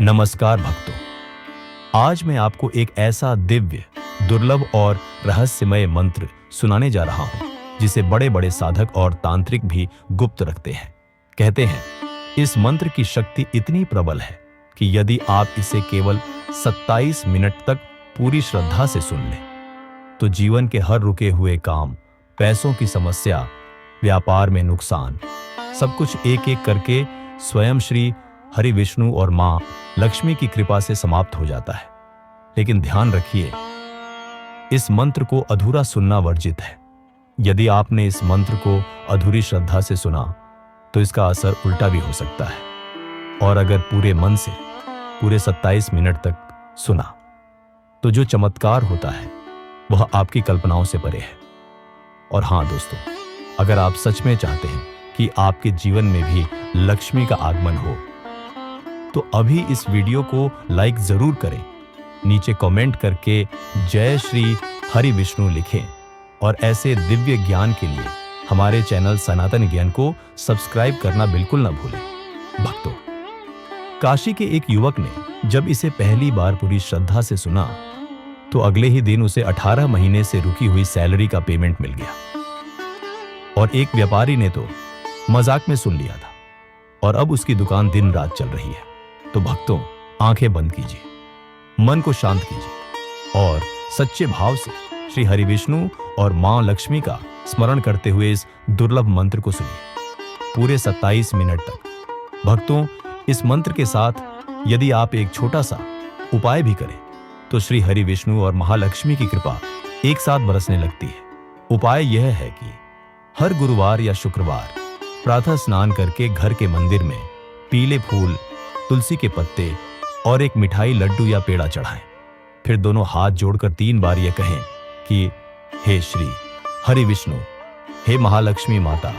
नमस्कार भक्तों, आज मैं आपको एक ऐसा दिव्य, दुर्लभ और रहस्यमय मंत्र सुनाने जा रहा हूं, जिसे बड़े बड़े साधक और तांत्रिक भी गुप्त रखते हैं। कहते हैं, इस मंत्र की शक्ति इतनी प्रबल है कि यदि आप इसे केवल 27 मिनट तक पूरी श्रद्धा से सुन लें, तो जीवन के हर रुके हुए काम, पैसों की समस्या, व्यापार में नुकसान, सब कुछ एक एक करके स्वयं श्री हरि विष्णु और मां लक्ष्मी की कृपा से समाप्त हो जाता है। लेकिन ध्यान रखिए, इस मंत्र को अधूरा सुनना वर्जित है। यदि आपने इस मंत्र को अधूरी श्रद्धा से सुना, तो इसका असर उल्टा भी हो सकता है। और अगर पूरे मन से पूरे 27 मिनट तक सुना, तो जो चमत्कार होता है वह आपकी कल्पनाओं से परे है। और हां दोस्तों, अगर आप सच में चाहते हैं कि आपके जीवन में भी लक्ष्मी का आगमन हो, तो अभी इस वीडियो को लाइक जरूर करें, नीचे कमेंट करके जय श्री हरि विष्णु लिखें और ऐसे दिव्य ज्ञान के लिए हमारे चैनल सनातन ज्ञान को सब्सक्राइब करना बिल्कुल न भूलें। भक्तों, काशी के एक युवक ने जब इसे पहली बार पूरी श्रद्धा से सुना, तो अगले ही दिन उसे 18 महीने से रुकी हुई सैलरी का पेमेंट मिल गया। और एक व्यापारी ने तो मजाक में सुन लिया था, और अब उसकी दुकान दिन रात चल रही है। तो भक्तों, आंखें बंद कीजिए, मन को शांत कीजिए और सच्चे भाव से श्री हरि विष्णु और मां लक्ष्मी का स्मरण करते हुए इस दुर्लभ मंत्र को सुनिए पूरे 27 मिनट तक। भक्तों, इस मंत्र के साथ यदि आप एक छोटा सा उपाय भी करें, तो श्री हरि विष्णु और महालक्ष्मी की कृपा एक साथ बरसने लगती है। उपाय यह है कि हर गुरुवार या शुक्रवार प्रातः स्नान करके घर के मंदिर में पीले फूल, तुलसी के पत्ते और एक मिठाई, लड्डू या पेड़ा चढ़ाएं। फिर दोनों हाथ जोड़कर 3 बार यह कहें कि हे श्री हरि विष्णु, हे महालक्ष्मी माता,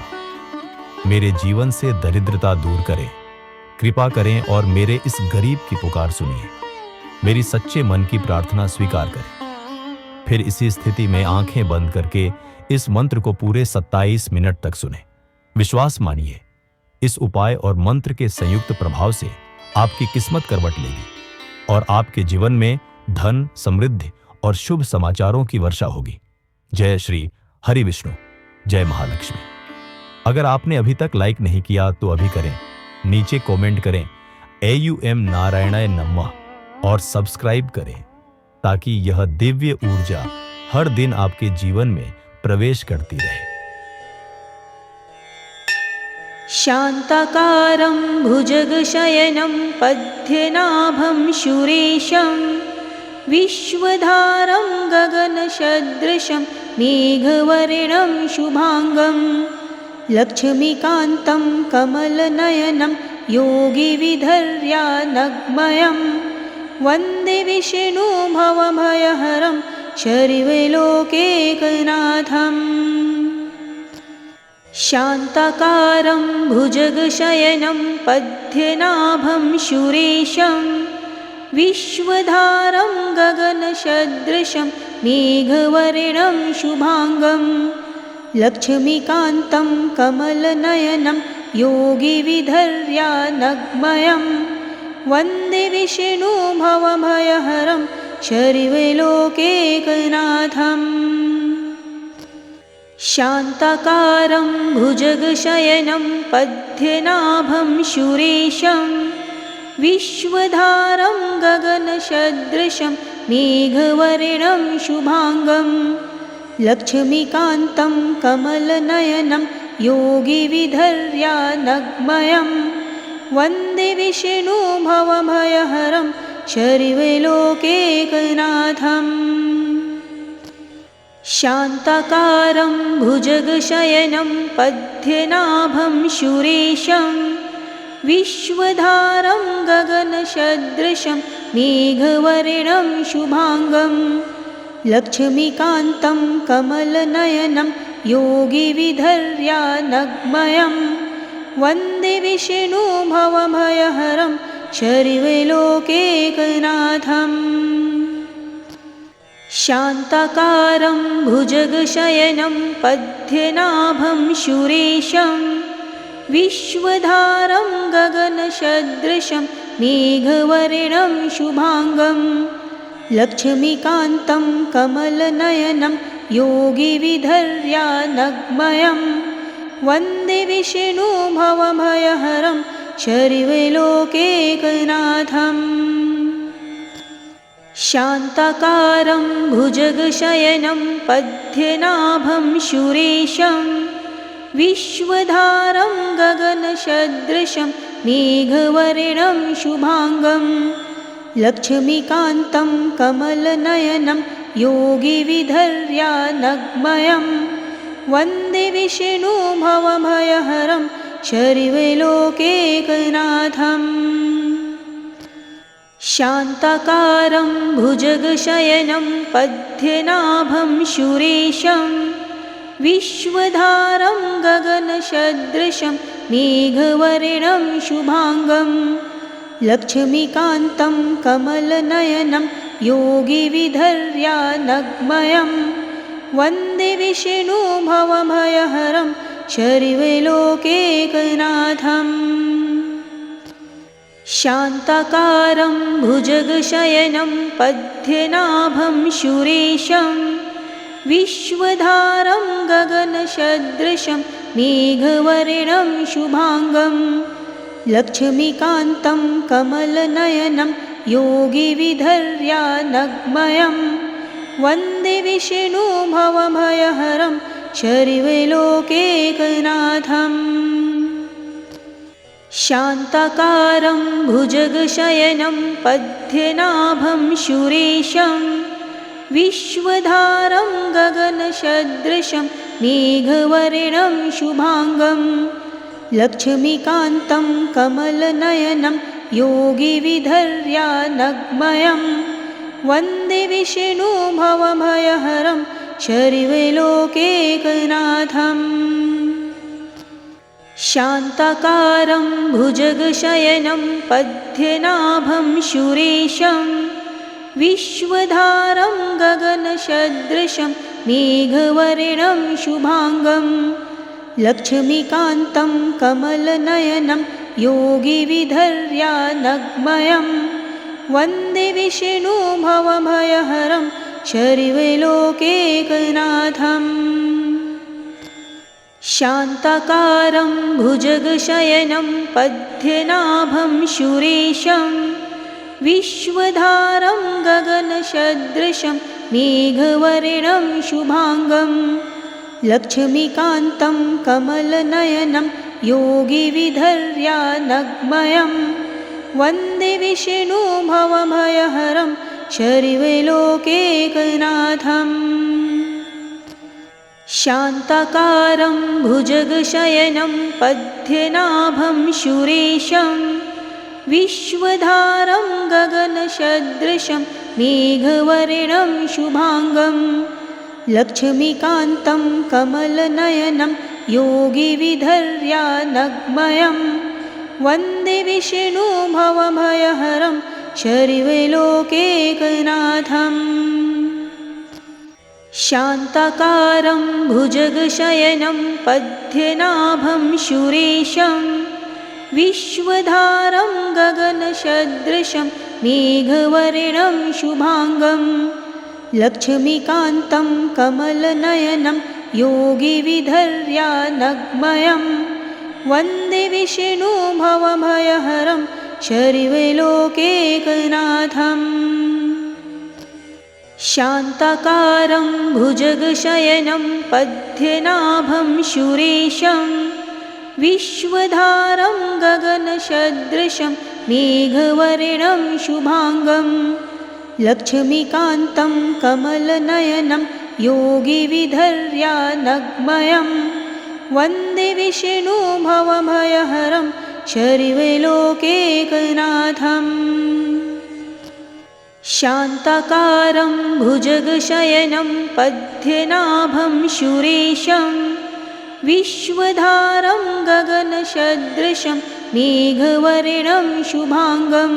मेरे जीवन से दरिद्रता दूर करें, कृपा करें और मेरे इस गरीब की पुकार सुनिए, मेरी सच्चे मन की प्रार्थना स्वीकार करें। फिर इसी स्थिति में आंखें बंद करके इस मंत्र को पूरे 27 मिनट तक सुने। विश्वास मानिए, इस उपाय और मंत्र के संयुक्त प्रभाव से आपकी किस्मत करवट लेगी और आपके जीवन में धन, समृद्धि और शुभ समाचारों की वर्षा होगी। जय श्री हरि विष्णु, जय महालक्ष्मी। अगर आपने अभी तक लाइक नहीं किया तो अभी करें, नीचे कमेंट करें AUM नारायणाय नमः और सब्सक्राइब करें, ताकि यह दिव्य ऊर्जा हर दिन आपके जीवन में प्रवेश करती रहे। शान्ताकारं भुजगशयनं पद्मनाभं सुरेशं विश्वधारं गगनसदृशं मेघवर्णं शुभांगं लक्ष्मीकान्तं कमलनयनं योगिविधर्यानग्मयं वन्दे विष्णु भवभयहरं सर्वलोकैकनाथम्। शान्ताकारं भुजगशयनं पद्मनाभं सुरेशं विश्वधारं गगनसदृशं मेघवर्णं शुभांगं लक्ष्मीकान्तं कमलनयनं योगिविधर्यानग्मयं वन्दे विष्णु भवभयहरं सर्वलोकैकनाथम्। शान्ताकारं भुजगशयनं पद्मनाभं सुरेशं विश्वधारं गगनसदृशं मेघवर्णं शुभांगं लक्ष्मीकान्तं कमलनयनं योगिविधर्यानग्मयं वन्दे विष्णु भवभयहरं सर्वलोकैकनाथम्। शान्ताकारं भुजगशयनं पद्मनाभं सुरेशं विश्वधारं गगनसदृशं मेघवर्णं शुभांगं लक्ष्मीकान्तं कमलनयनं योगिविधर्यानग्मयं वन्दे विष्णु भवभयहरं सर्वलोकैकनाथम्। शान्ताकारं भुजगशयनं पद्मनाभं सुरेशं विश्वधारं गगनसदृशं मेघवर्णं शुभाङ्गं लक्ष्मीकान्तं कमलनयनं योगिविधर्यानग्मयं वन्दे विष्णुभवभयहरं सर्वलोकैकनाथम् शान्ताकारं भुजगशयनं पद्मनाभं सुरेशं विश्वधारं गगनसदृशं मेघवर्णं शुभाङ्गं लक्ष्मीकान्तं कमलनयनं योगिविधर्यानग्मयं वन्दे विष्णुभवभयहरं सर्वलोकैकनाथम् शान्ताकारं भुजगशयनं पद्मनाभं सुरेशं विश्वधारं गगनसदृशं मेघवर्णं शुभाङ्गं लक्ष्मीकान्तं कमलनयनं योगिविधर्यानग्मयं वन्दे विष्णुभवभयहरं सर्वलोकैकनाथम् शान्ताकारं भुजगशयनं पद्मनाभं सुरेशं विश्वधारं गगनसदृशं मेघवर्णं शुभाङ्गं लक्ष्मीकान्तं कमलनयनं योगिविधर्यानग्मयं वन्दे विष्णुभवभयहरं सर्वलोकैकनाथम् शान्ताकारं भुजगशयनं पद्मनाभं सुरेशं विश्वधारं गगनसदृशं मेघवर्णं शुभाङ्गं लक्ष्मीकान्तं कमलनयनं योगिविधर्यानग्मयं वन्दे विष्णुभवभयहरं सर्वलोकैकनाथम् शान्ताकारं भुजगशयनं पद्मनाभं सुरेशं विश्वधारं गगनसदृशं मेघवर्णं शुभाङ्गं लक्ष्मीकान्तं कमलनयनं योगिविधर्यानग्मयं वन्दे विष्णुभवभयहरं सर्वलोकैकनाथम् शान्ताकारं भुजगशयनं पद्मनाभं सुरेशं विश्वधारं गगनसदृशं मेघवर्णं शुभाङ्गं लक्ष्मीकान्तं कमलनयनं योगिविधर्यानग्मयं वन्दे विष्णुभवभयहरं सर्वलोकैकनाथम् शान्ताकारं भुजगशयनं पद्मनाभं सुरेशं विश्वधारं गगनसदृशं मेघवर्णं शुभाङ्गं लक्ष्मीकान्तं कमलनयनं योगिविधर्यानग्मयं वन्दे विष्णुभवभयहरं सर्वलोकैकनाथम् शान्ताकारं भुजगशयनं पद्मनाभं सुरेशं विश्वधारं गगनसदृशं मेघवर्णं शुभाङ्गं लक्ष्मीकान्तं कमलनयनं योगिविधर्यानग्मयं वन्दे विष्णुभवभयहरं सर्वलोकैकनाथम् शान्ताकारं भुजगशयनं पद्मनाभं सुरेशं विश्वधारं गगनसदृशं मेघवर्णं शुभाङ्गं लक्ष्मीकान्तं कमलनयनं योगिविधर्यानग्मयं वन्दे विष्णुभवभयहरं सर्वलोकैकनाथम् शान्ताकारं भुजगशयनं पद्मनाभं सुरेशं विश्वधारं गगनसदृशं मेघवर्णं शुभाङ्गं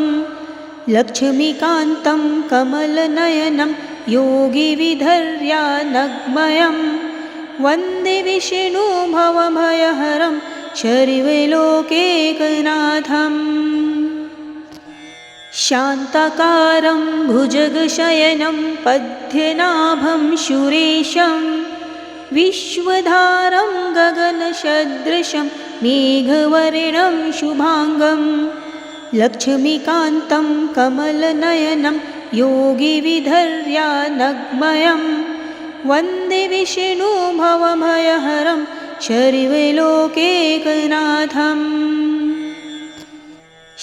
लक्ष्मीकान्तं कमलनयनं योगिविधर्यानग्मयं वन्दे विष्णुभवभयहरं शर्वलोकैकनाथम् शान्ताकारं भुजगशयनं पद्मनाभं सुरेशं विश्वधारं गगनसदृशं मेघवर्णं शुभांगं लक्ष्मीकान्तं कमलनयनं योगिविधर्यानग्मयं वन्दे विष्णुभवभयहरं शर्वलोकैकनाथम्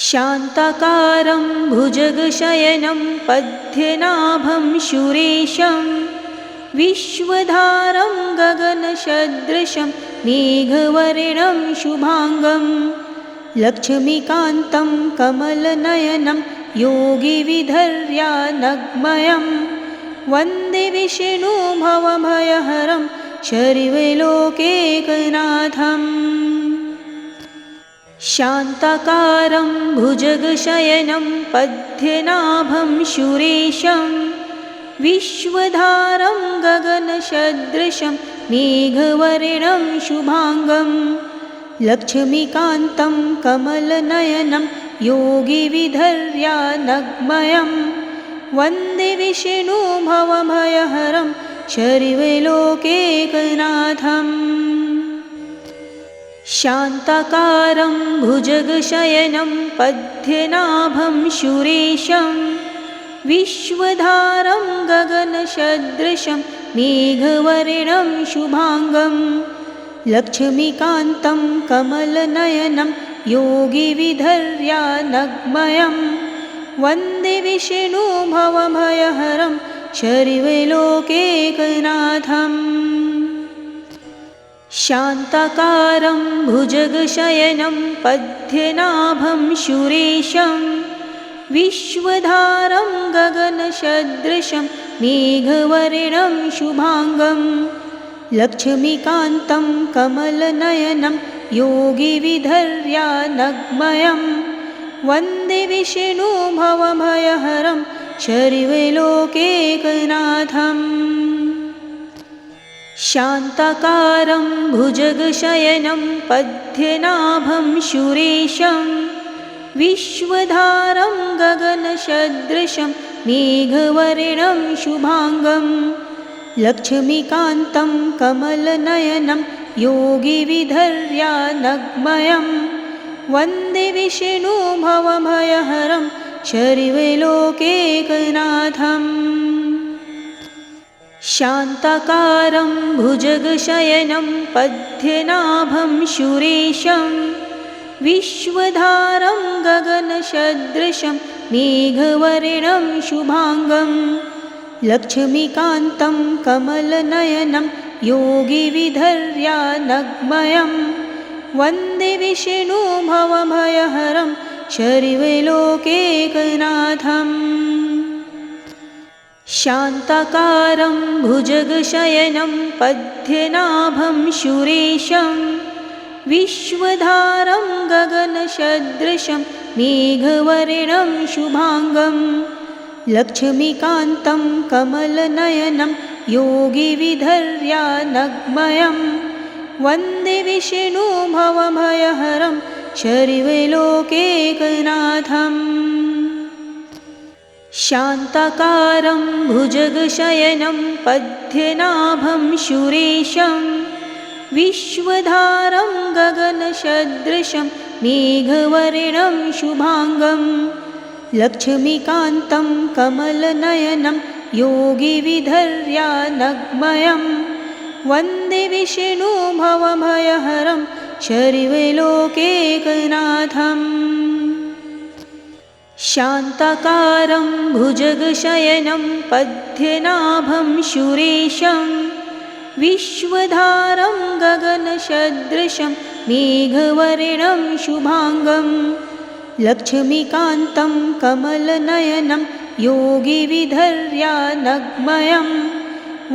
शान्ताकारं भुजगशयनं पद्मनाभं सुरेशं विश्वधारं गगनसदृशं मेघवर्णं शुभांगं लक्ष्मीकान्तं कमलनयनं योगिविधर्यानग्मयं वन्दे विष्णुभवभयहरं शर्वलोकैकनाथम् शान्ताकारं भुजगशयनं पद्मनाभं सुरेशं विश्वधारं गगनसदृशं मेघवर्णं शुभांगं लक्ष्मीकान्तं कमलनयनं योगिविधर्यानग्मयं वन्दे विष्णुभवभयहरं शर्वलोकैकनाथम् शान्ताकारं भुजगशयनं पद्मनाभं सुरेशं विश्वधारं गगनसदृशं मेघवर्णं शुभांगं लक्ष्मीकान्तं कमलनयनं योगिविधर्यानग्मयं वन्दे विष्णुभवभयहरं शर्वलोकैकनाथम् शान्ताकारं भुजगशयनं पद्मनाभं सुरेशं विश्वधारं गगनसदृशं मेघवर्णं शुभांगं लक्ष्मीकान्तं कमलनयनं योगिविधर्यानग्मयं वन्दे विष्णुभवभयहरं शर्वलोकैकनाथम् शान्ताकारं भुजगशयनं पद्मनाभं सुरेशं विश्वधारं गगनसदृशं मेघवर्णं शुभांगं लक्ष्मीकान्तं कमलनयनं योगिविधर्यानग्मयं वन्दे विष्णुभवभयहरं शर्वलोकैकनाथम् शान्ताकारं भुजगशयनं पद्मनाभं सुरेशं विश्वधारं गगनसदृशं मेघवर्णं शुभांगं लक्ष्मीकान्तं कमलनयनं योगिविधर्यानग्मयं वन्दे विष्णुभवभयहरं शर्वलोकैकनाथम् शान्ताकारं भुजगशयनं पद्मनाभं सुरेशं विश्वधारं गगनसदृशं मेघवर्णं शुभांगं लक्ष्मीकान्तं कमलनयनं योगिविधर्यानग्मयं वन्दे विष्णुभवभयहरं शर्वलोकैकनाथम् शान्ताकारं भुजगशयनं पद्मनाभं सुरेशं विश्वधारं गगनसदृशं मेघवर्णं शुभांगं लक्ष्मीकान्तं कमलनयनं योगिविधर्यानग्मयं वन्दे विष्णुभवभयहरं शर्वलोकैकनाथम् शान्ताकारं भुजगशयनं पद्मनाभं सुरेशं विश्वधारं गगनसदृशं मेघवर्णं शुभांगं लक्ष्मीकान्तं कमलनयनं योगिविधर्यानग्मयं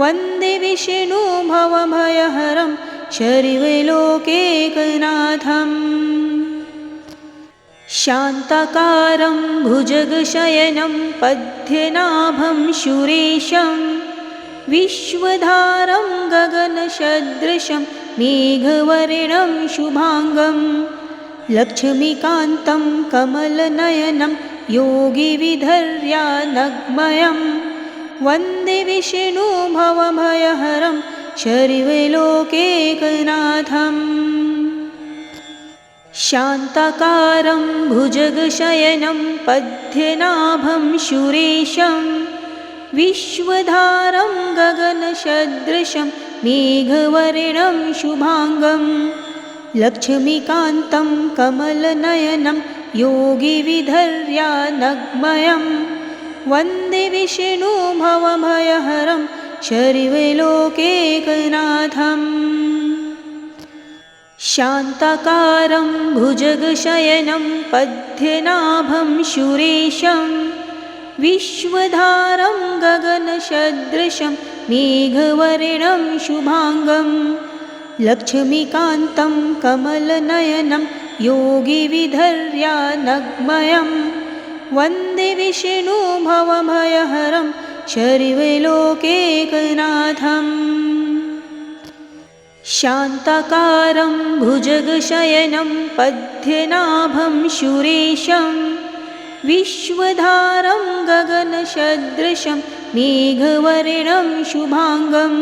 वन्दे विष्णुभवभयहरं शर्वलोकैकनाथम् शान्ताकारं भुजगशयनं पद्मनाभं सुरेशं विश्वधारं गगनसदृशं मेघवर्णं शुभाङ्गं लक्ष्मीकान्तं कमलनयनं योगिविधर्यानग्मयं वन्दे विष्णु भवभयहरं शर्वलोकैकनाथम् शान्ताकारं भुजगशयनं पद्मनाभं सुरेशं विश्वधारं गगनसदृशं मेघवर्णं शुभाङ्गं लक्ष्मीकान्तं कमलनयनं योगिविधर्यानग्मयं वन्दे विष्णु भवभयहरं शर्वलोकैकनाथम् शान्ताकारं भुजगशयनं पद्मनाभं सुरेशं विश्वधारं गगनसदृशं मेघवर्णं शुभाङ्गं लक्ष्मीकान्तं कमलनयनं योगिविधर्यानग्मयं वन्दे विष्णु भवभयहरं शर्वलोकैकनाथम् शान्ताकारं भुजगशयनं पद्मनाभं सुरेशं विश्वधारं गगनसदृशं मेघवर्णं शुभाङ्गं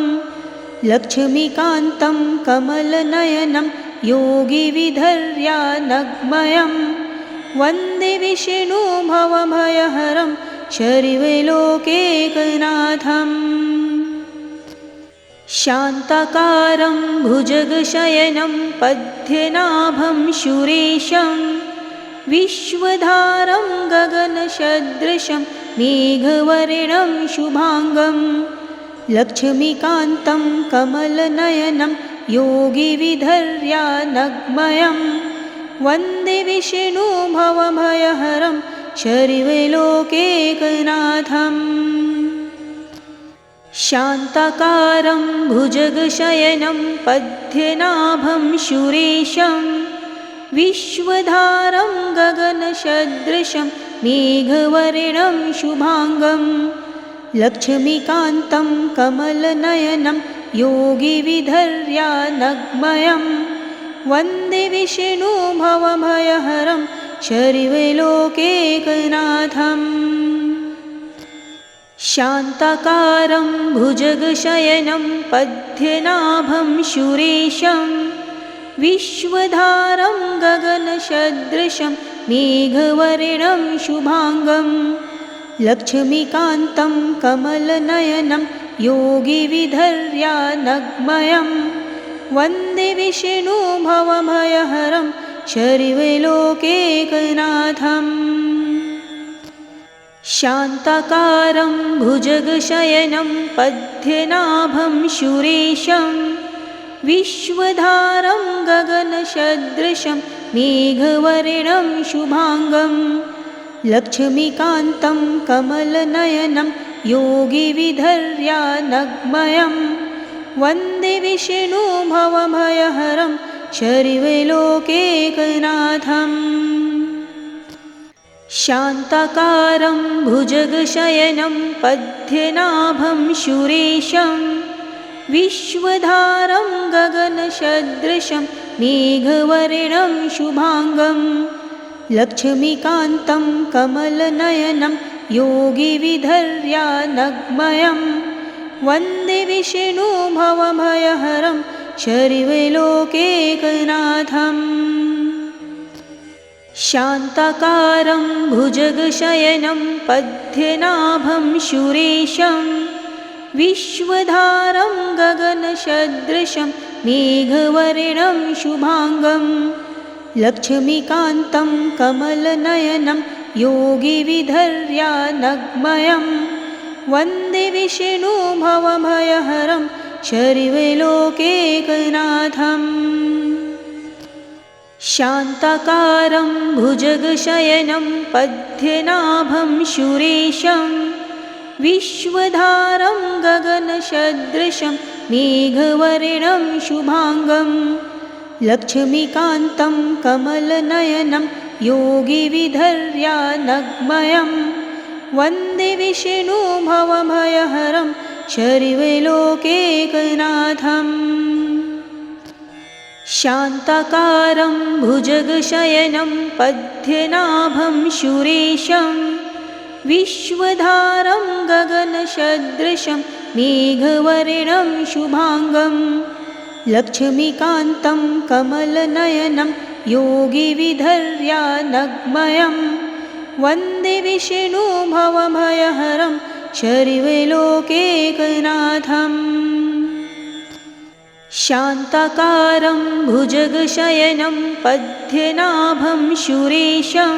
लक्ष्मीकान्तं कमलनयनं योगिविधर्यानग्मयं वन्दे विष्णु भवभयहरं शर्वलोकैकनाथम् शान्ताकारं भुजगशयनं पद्मनाभं सुरेशं विश्वधारं गगनसदृशं मेघवर्णं शुभाङ्गं लक्ष्मीकान्तं कमलनयनं योगिविधर्यानग्मयं वन्दे विष्णु भवभयहरं शर्वलोकैकनाथम् शान्ताकारं भुजगशयनं पद्मनाभं सुरेशं विश्वधारं गगनसदृशं मेघवर्णं शुभाङ्गं लक्ष्मीकान्तं कमलनयनं योगिविधर्यानग्मयं वन्दे विष्णु भवभयहरं शर्वलोकैकनाथम् शान्ताकारं भुजगशयनं पद्मनाभं सुरेशं विश्वधारं गगनसदृशं मेघवर्णं शुभाङ्गं लक्ष्मीकान्तं कमलनयनं योगिविधर्यानग्मयं वन्दे विष्णु भवभयहरं शर्वलोकैकनाथम् शान्ताकारं भुजगशयनं पद्मनाभं सुरेशं विश्वधारं गगनसदृशं मेघवर्णं शुभाङ्गं लक्ष्मीकान्तं कमलनयनं योगिविधर्यानग्मयं वन्दे विष्णु भवभयहरं शर्वलोकैकनाथम् शान्ताकारं भुजगशयनं पद्मनाभं सुरेशं विश्वधारं गगनसदृशं मेघवर्णं शुभाङ्गं लक्ष्मीकान्तं कमलनयनं योगिविधर्यानग्मयं वन्दे विष्णु भवभयहरं शर्वलोकैकनाथम् शान्ताकारं भुजगशयनं पद्मनाभं सुरेशं विश्वधारं गगनसदृशं मेघवर्णं शुभाङ्गं लक्ष्मीकान्तं कमलनयनं योगिविधर्यानग्मयं वन्दे विष्णु भवभयहरं शर्वलोकैकनाथम् शान्ताकारं भुजगशयनं पद्मनाभं सुरेशं विश्वधारं गगनसदृशं मेघवर्णं शुभाङ्गं लक्ष्मीकान्तं कमलनयनं योगिविधर्यानग्मयं वन्दे विष्णु भवभयहरं शर्वलोकैकनाथम् शान्ताकारं भुजगशयनं पद्मनाभं सुरेशं विश्वधारं गगनसदृशं मेघवर्णं शुभांगं लक्ष्मीकान्तं कमलनयनं योगिविधर्यानग्मयं वन्दे विष्णु भवभयहरं सर्वलोकैकनाथम्। शान्ताकारं भुजगशयनं पद्मनाभं सुरेशं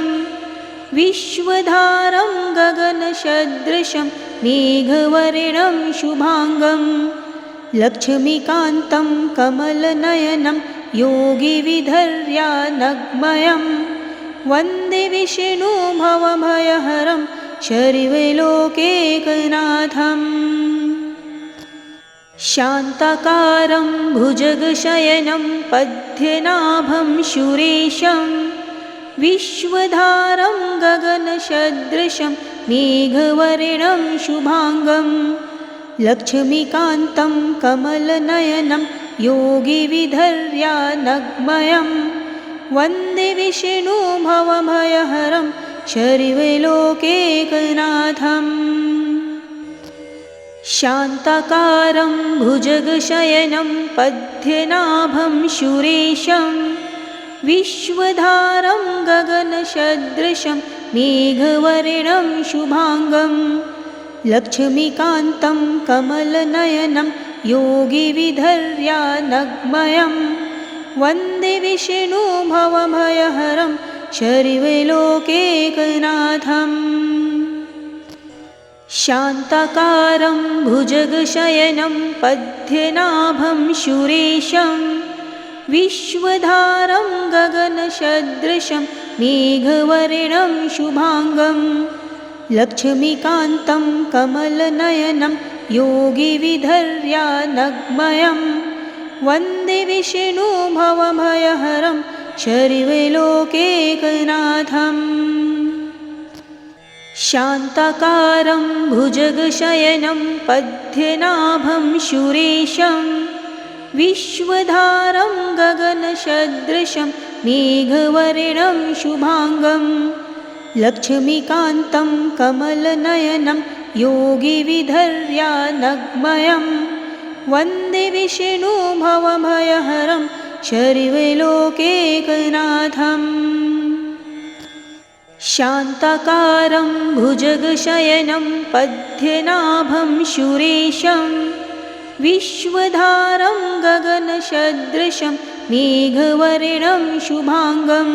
विश्वधारं गगनसदृशं मेघवर्णं शुभांगं लक्ष्मीकान्तं कमलनयनं योगिविधर्यानग्मयं वन्दे विष्णु भवभयहरं सर्वलोकैकनाथम्। शान्ताकारं भुजगशयनं पद्मनाभं सुरेशं विश्वधारं गगनसदृशं मेघवर्णं शुभांगं लक्ष्मीकान्तं कमलनयनं योगिविधर्यानग्मयं वन्दे विष्णु भवभयहरं सर्वलोकैकनाथम्। शान्ताकारं भुजगशयनं पद्मनाभं सुरेशं विश्वधारं गगनसदृशं मेघवर्णं शुभांगं लक्ष्मीकान्तं कमलनयनं योगिविधर्यानग्मयं वन्दे विष्णु भवभयहरं सर्वलोकैकनाथम्। शान्ताकारं भुजगशयनं पद्मनाभं सुरेशं विश्वधारं गगनसदृशं मेघवर्णं शुभांगं लक्ष्मीकान्तं कमलनयनं योगिविधर्यानग्मयं वन्दे विष्णु भवभयहरं सर्वलोकैकनाथम्। शान्ताकारं भुजगशयनं पद्मनाभं सुरेशं विश्वधारं गगनसदृशं मेघवर्णं शुभांगं लक्ष्मीकान्तं कमलनयनं योगिविधर्यानग्मयं वन्दे विष्णु भवभयहरं सर्वलोकैकनाथम्। शान्ताकारं भुजगशयनं पद्मनाभं सुरेशं विश्वधारं गगनसदृशं मेघवर्णं शुभांगं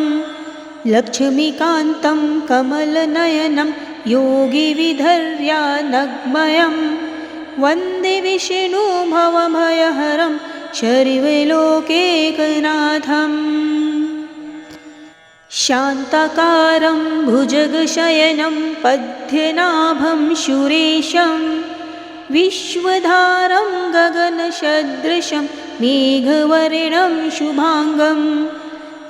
लक्ष्मीकान्तं कमलनयनं योगिविधर्यानग्मयं वन्दे विष्णु भवभयहरं सर्वलोकैकनाथम्। शान्ताकारं भुजगशयनं पद्मनाभं सुरेशं विश्वधारं गगनसदृशं मेघवर्णं शुभांगं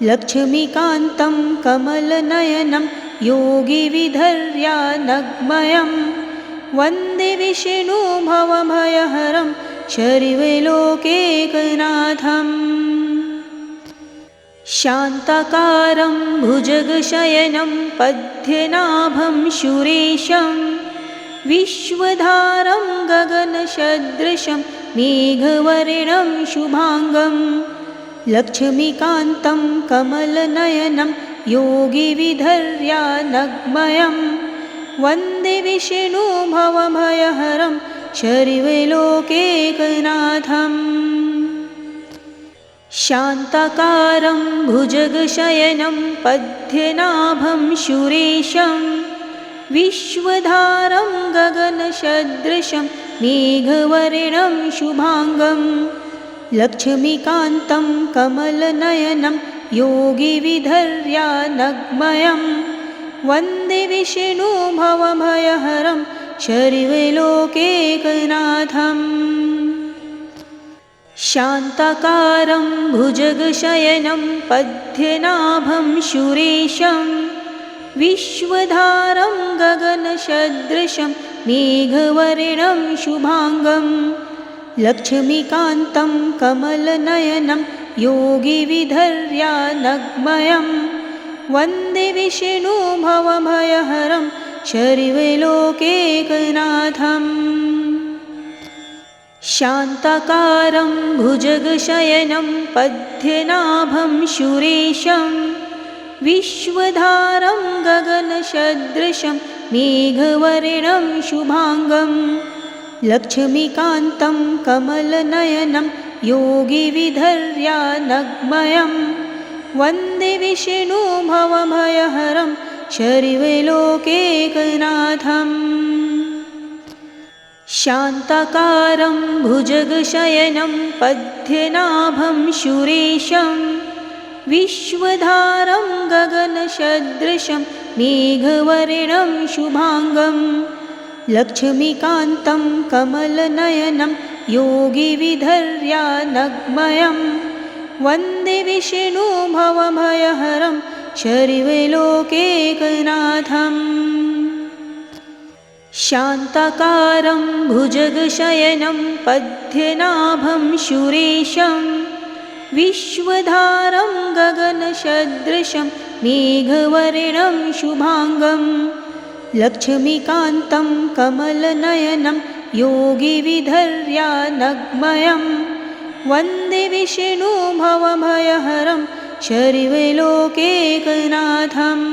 लक्ष्मीकान्तं कमलनयनं योगिविधर्यानग्मयं वन्दे विष्णु भवभयहरं सर्वलोकैकनाथम्। शान्ताकारं भुजगशयनं पद्मनाभं सुरेशं विश्वधारं गगनसदृशं मेघवर्णं शुभांगं लक्ष्मीकान्तं कमलनयनं योगिविधर्यानग्मयं वन्दे विष्णु भवभयहरं सर्वलोकैकनाथम्। शान्ताकारं भुजगशयनं पद्मनाभं सुरेशं विश्वधारं गगनसदृशं मेघवर्णं शुभांगं लक्ष्मीकान्तं कमलनयनं योगिविधर्यानग्मयं वन्दे विष्णु भवभयहरं सर्वलोकैकनाथम्। शान्ताकारं भुजगशयनं पद्मनाभं सुरेशं विश्वधारं गगनसदृशं मेघवर्णं शुभांगं लक्ष्मीकान्तं कमलनयनं योगिविधर्यानग्मयं वन्दे विष्णु भवभयहरं शर्वलोकैकनाथम् शान्ताकारं भुजगशयनं पद्मनाभं सुरेशं विश्वधारं गगनसदृशं मेघवर्णं शुभाङ्गं लक्ष्मीकान्तं कमलनयनं योगिविधर्यानग्मयं वन्दे विष्णु भवभयहरं शर्वलोकैकनाथम् शान्ताकारं भुजगशयनं पद्मनाभं सुरेशं विश्वधारं गगनसदृशं मेघवर्णं शुभाङ्गं लक्ष्मीकान्तं कमलनयनं योगिविधर्यानग्मयं वन्दे विष्णु भवभयहरं शर्वलोकैकनाथम् शान्ताकारं भुजगशयनं पद्मनाभं सुरेशं विश्वधारं गगनसदृशं मेघवर्णं शुभाङ्गं लक्ष्मीकान्तं कमलनयनं योगिविधर्यानग्मयं वन्दे विष्णु भवभयहरं शर्वलोकैकनाथम्